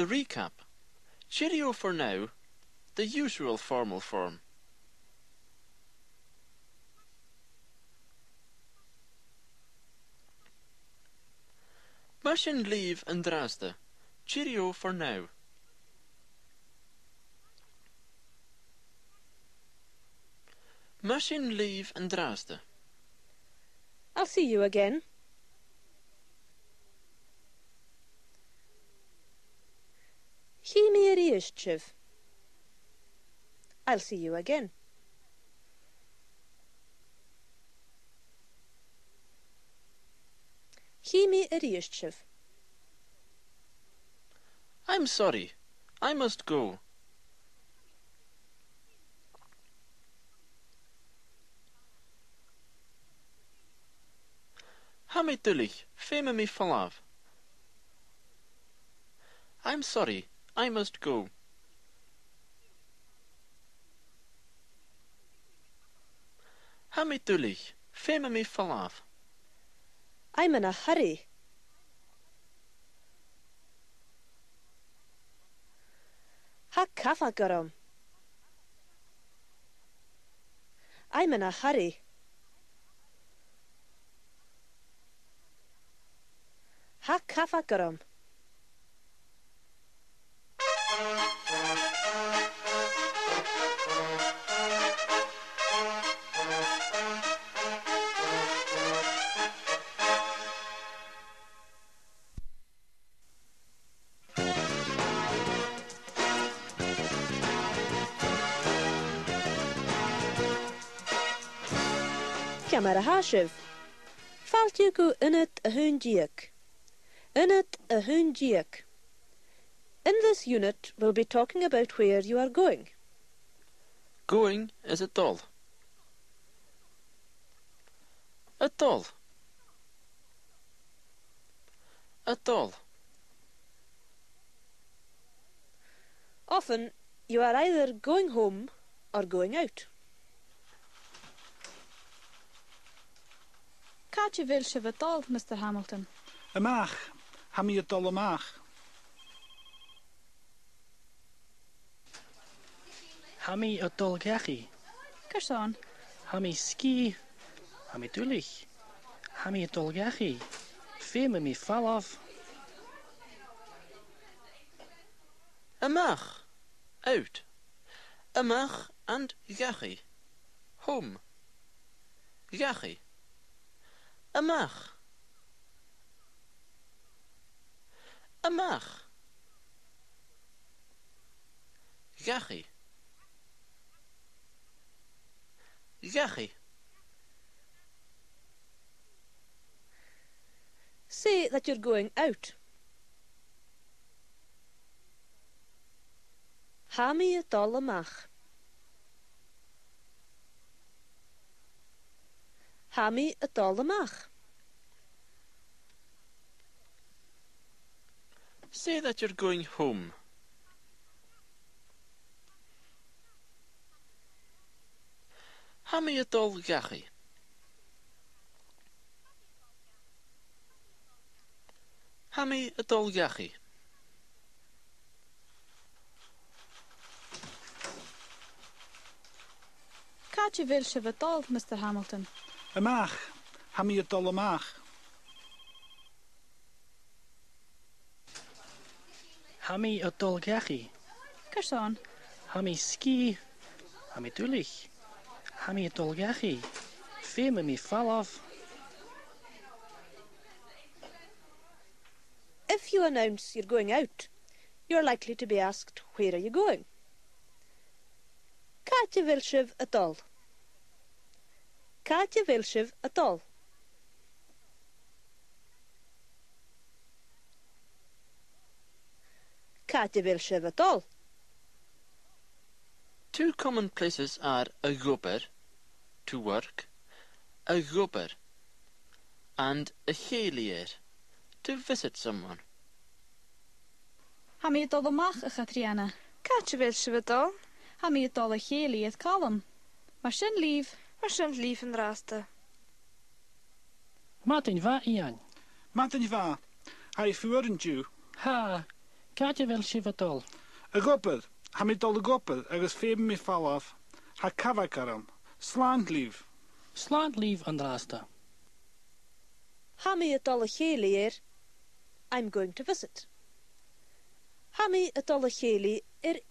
the recap. Cheerio for now, the usual formal form. Mushin leave and drasde. Cheerio for now. Mushin leave and drasde. I'll see you again. Chi mi rieschiv. I'll see you again. Chi mi rieschiv. I'm sorry. I must go. Ha me dullich, feme me falav. I'm sorry. I must go. Ha me dullich, feme me falav. I'm in a hurry. Ha kaffa garam. I'm in a hurry. Ha kaffa garam. Camera hashiv. Falt you go in it a hundiek. In it a hundiek. In this unit, we'll be talking about where you are going. Going is a doll. A doll. A doll. Often, you are either going home or going out. Kaatje wil je vertaald, Mr. Hamilton. Amach, ha mi a dul amach. Ha mi a dul gachi. Kersan. Ha mi ski. Ha mi dullich. Ha mi a dul gachi. Feme mi falav. Amach. Out. Amach and gachi. Home. Gachi. Amach. Amach. Gachi. Gachi. Say that you're going out. Ha mi a dul amach. Ha mi a dul amach. Say that you're going home. Ha mi a dul gachi. Ha mi a dul gachi. Kaatje wil je vertaald, Mr. Hamilton. Amach, ha mi a dul amach. Ha mi a dul gachi. Kersan. Ha mi ski. Ha mi dullich. Ha mi a dul gachi. Feme mi falav. If you announce you're going out, you're likely to be asked, where are you going? Kaatje wil je a dul. Kaatje wil je a dul. Kaatje wil je a dul. Two common places are a gober, to work, a gober, and a hélier, to visit someone. Ha mi het al de mag, Katriana. Kaatje wil je vertaald. Ha mi het al de geli het kalm. Maar zijn lief. Maar zijn lief en raaste. Martin va ian. Martin va, ha I fuoren you. Ha. Cadje wel shivatol. Y gwber. Ham i dol y gwber agos fem mi falaf. Ha cafag aram. Slant lief. Slant lief andrasta. Hammy at all here. I'm going to visit. Hammy at all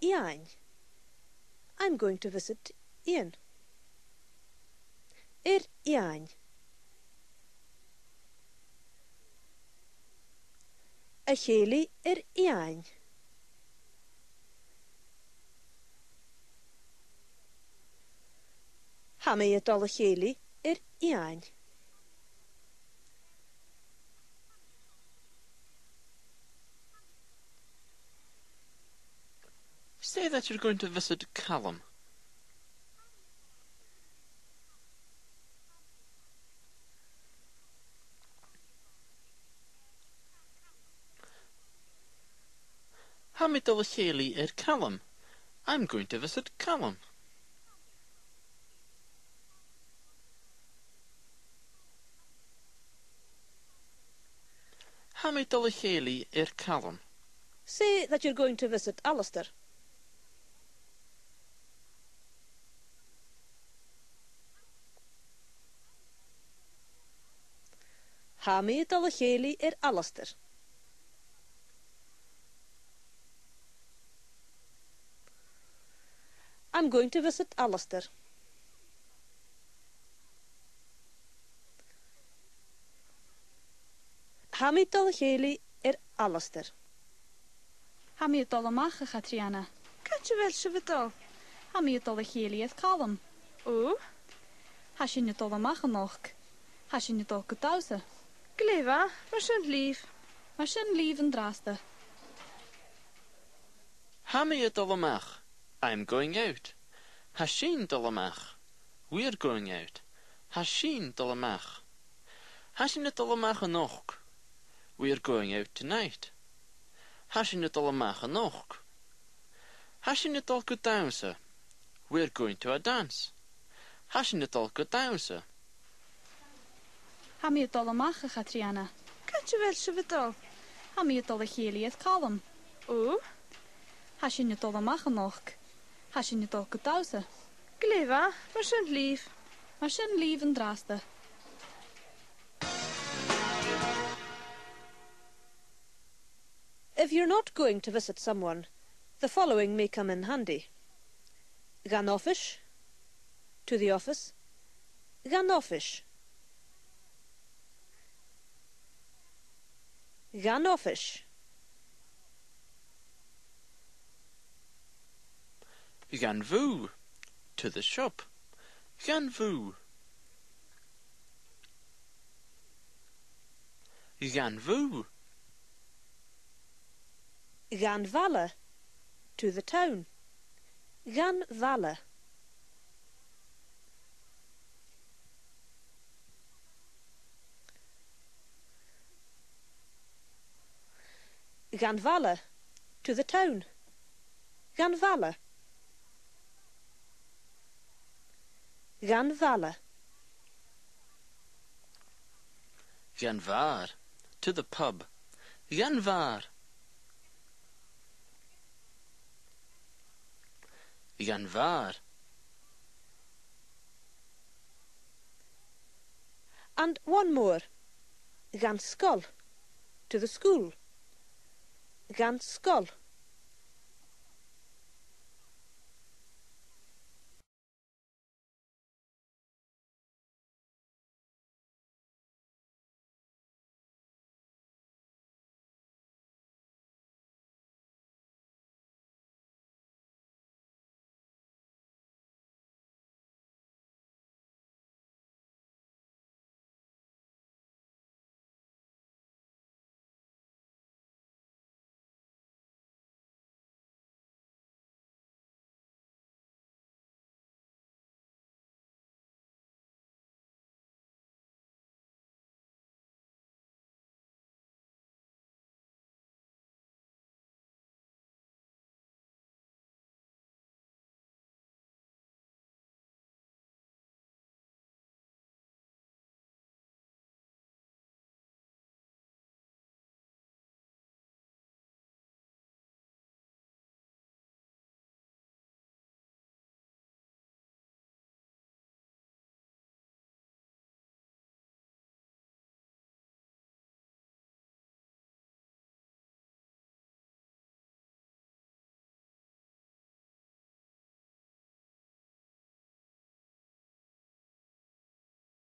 Ian. I'm going to visit Ian. Ian. A chéli Ian. Hammy at all chéli Ian. Say that you're going to visit Callum. Hamid al Shayli Callum. I'm going to visit Callum. Hamid al Shayli Callum. Say that you're going to visit Alistair. Hamid al Shayli Alistair. I'm going to visit Alistair. Hamid al Shayli Alistair. Hammy at all macha, Catriana. Catje wel shivatol. Hammy at all Gaelic as Callum. O, Hashin at all macha nog. Hashin at all kutause. gleva, maar sint lief. Mashin lief andrasta. Hamid Dolamach. I'm going out. Hashin Dolamach. We're going out. Hashin Dolamach. Hashin Dolamach nog. We're going out tonight. Hashin Dolamach nog. Hashin Dol Kutause. We're going to a dance. Hashin Dol Kutause. Hammy at all macha, Catriana. Catje wel shivatol. Hammy at all Gaelic as Callum. O, Hashin at all macha nog. Hashin at all kutause. gleva, maar sint lief. Mashin lief andrasta. If you're not going to visit someone, the following may come in handy. Gan office, to the office. Gan office. Gan office. Gan vu. To the shop. Gan vu. Gan vu. Gan valle, to the town. Gan valle. Gan valle, to the town. Gan valle. Gan valle. Gan var. To the pub. Gan var. Gan var. And one more. Gan skull, to the school. Gan skull.